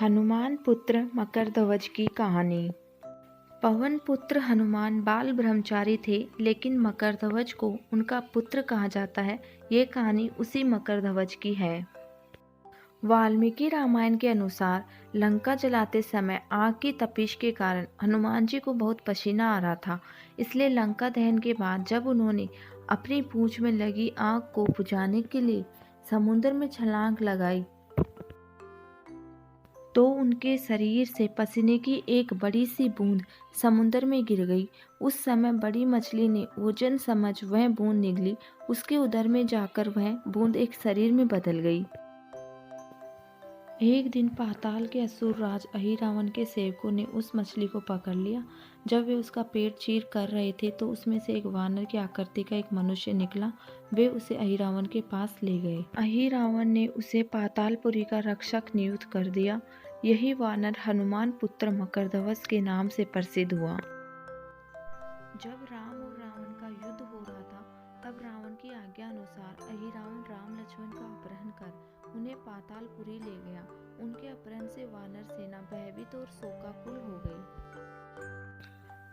हनुमान पुत्र मकरध्वज की कहानी। पवन पुत्र हनुमान बाल ब्रह्मचारी थे, लेकिन मकरध्वज को उनका पुत्र कहा जाता है। ये कहानी उसी मकरध्वज की है। वाल्मीकि रामायण के अनुसार लंका जलाते समय आग की तपिश के कारण हनुमान जी को बहुत पसीना आ रहा था। इसलिए लंका दहन के बाद जब उन्होंने अपनी पूंछ में लगी आग को बुझाने के लिए समुद्र में छलांग लगाई तो उनके शरीर से पसीने की एक बड़ी सी बूंद समुद्र में गिर गई। उस समय बड़ी मछली ने ओजन समझ वह बूंद निगली। उसके उदर में जाकर वह बूंद एक शरीर में बदल गई। एक दिन पाताल के असुर राज अहिरावण के सेवकों ने उस मछली को पकड़ लिया। जब वे उसका पेट चीर कर रहे थे तो उसमें से एक वानर की आकृति का एक मनुष्य निकला। वे उसे अहिरावण के पास ले गए। अहिरावण ने उसे पातालपुरी का रक्षक नियुक्त कर दिया। यही वानर हनुमान पुत्र मकरध्वज के नाम से प्रसिद्ध हुआ। जब राम और रावण का युद्ध हो रहा था, तब रावण की आज्ञा अनुसार अहिरावण राम लक्ष्मण का अपहरण कर उन्हें पातालपुरी ले गया। उनके अपहरण से वानर सेना भयभीत और शोकाकुल हो गई।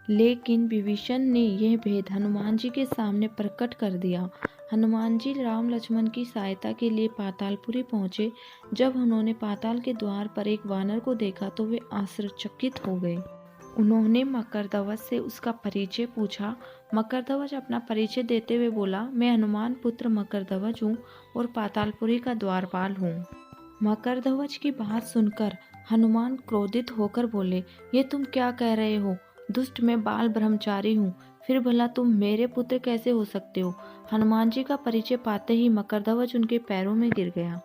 लेकिन विभीषण ने यह भेद हनुमान जी के सामने प्रकट कर दिया। हनुमान जी राम लक्ष्मण की सहायता के लिए पातालपुरी पहुंचे। जब उन्होंने पाताल के द्वार पर एक वानर को देखा तो वे आश्चर्यचकित हो गए। उन्होंने मकरध्वज से उसका परिचय पूछा। मकरध्वज अपना परिचय देते हुए बोला, मैं हनुमान पुत्र मकरध्वज हूँ और पातालपुरी का द्वारपाल हूँ। मकरध्वज की बात सुनकर हनुमान क्रोधित होकर बोले, ये तुम क्या कह रहे हो? दुष्ट, मैं बाल ब्रह्मचारी हूँ, फिर भला तुम मेरे पुत्र कैसे हो सकते हो? हनुमान जी का परिचय पाते ही मकरध्वज उनके पैरों में गिर गया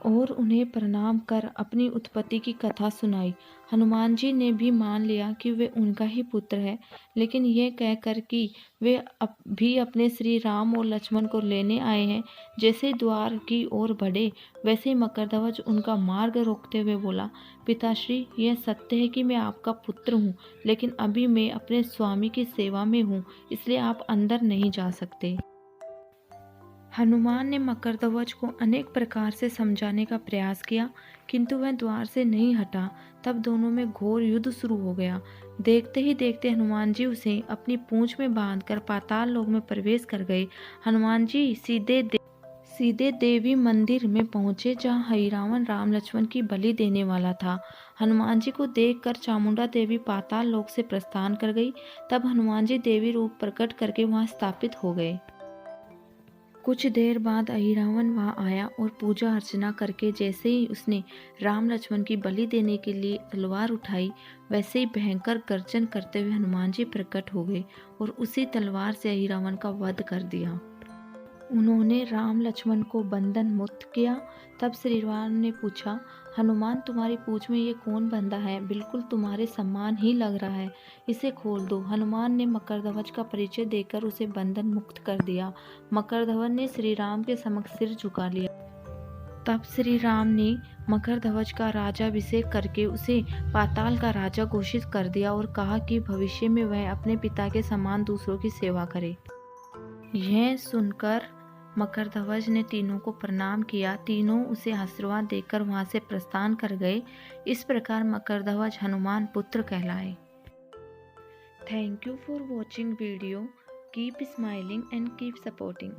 और उन्हें प्रणाम कर अपनी उत्पत्ति की कथा सुनाई। हनुमान जी ने भी मान लिया कि वे उनका ही पुत्र है, लेकिन यह कहकर कि वे भी अपने श्री राम और लक्ष्मण को लेने आए हैं। जैसे द्वार की ओर बढ़े, वैसे ही मकरध्वज उनका मार्ग रोकते हुए बोला, पिताश्री, यह सत्य है कि मैं आपका पुत्र हूँ, लेकिन अभी मैं अपने स्वामी की सेवा में हूँ, इसलिए आप अंदर नहीं जा सकते। हनुमान ने मकरध्वज को अनेक प्रकार से समझाने का प्रयास किया, किंतु वह द्वार से नहीं हटा। तब दोनों में घोर युद्ध शुरू हो गया। देखते ही देखते हनुमान जी उसे अपनी पूंछ में बांधकर पाताल लोक में प्रवेश कर गए। हनुमान जी सीधे देवी मंदिर में पहुंचे, जहां अहिरावण राम लक्ष्मण की बलि देने वाला था। हनुमान जी को देखकर चामुंडा देवी पाताल लोक से प्रस्थान कर गई। तब हनुमान जी देवी रूप प्रकट करके वहां स्थापित हो गए। कुछ देर बाद अहिरावण वहां आया और पूजा अर्चना करके जैसे ही उसने राम लक्ष्मण की बलि देने के लिए तलवार उठाई, वैसे ही भयंकर गर्जन करते हुए हनुमान जी प्रकट हो गए और उसी तलवार से अहिरावण का वध कर दिया। उन्होंने राम लक्ष्मण को बंधन मुक्त किया। तब श्री राम ने पूछा, हनुमान, तुम्हारी पूंछ में ये कौन बंधा है? बिल्कुल तुम्हारे समान ही लग रहा है, इसे खोल दो। हनुमान ने मकरध्वज का परिचय देकर उसे बंधन मुक्त कर दिया। मकरध्वज ने श्री राम के समक्ष सिर झुका लिया। तब श्री राम ने मकरध्वज का राजाभिषेक करके उसे पाताल का राजा घोषित कर दिया और कहा कि भविष्य में वह अपने पिता के समान दूसरों की सेवा करे। यह सुनकर मकरध्वज ने तीनों को प्रणाम किया। तीनों उसे आशीर्वाद देकर वहां से प्रस्थान कर गए। इस प्रकार मकरध्वज हनुमान पुत्र कहलाए। Thank you for watching video. Keep smiling and keep supporting.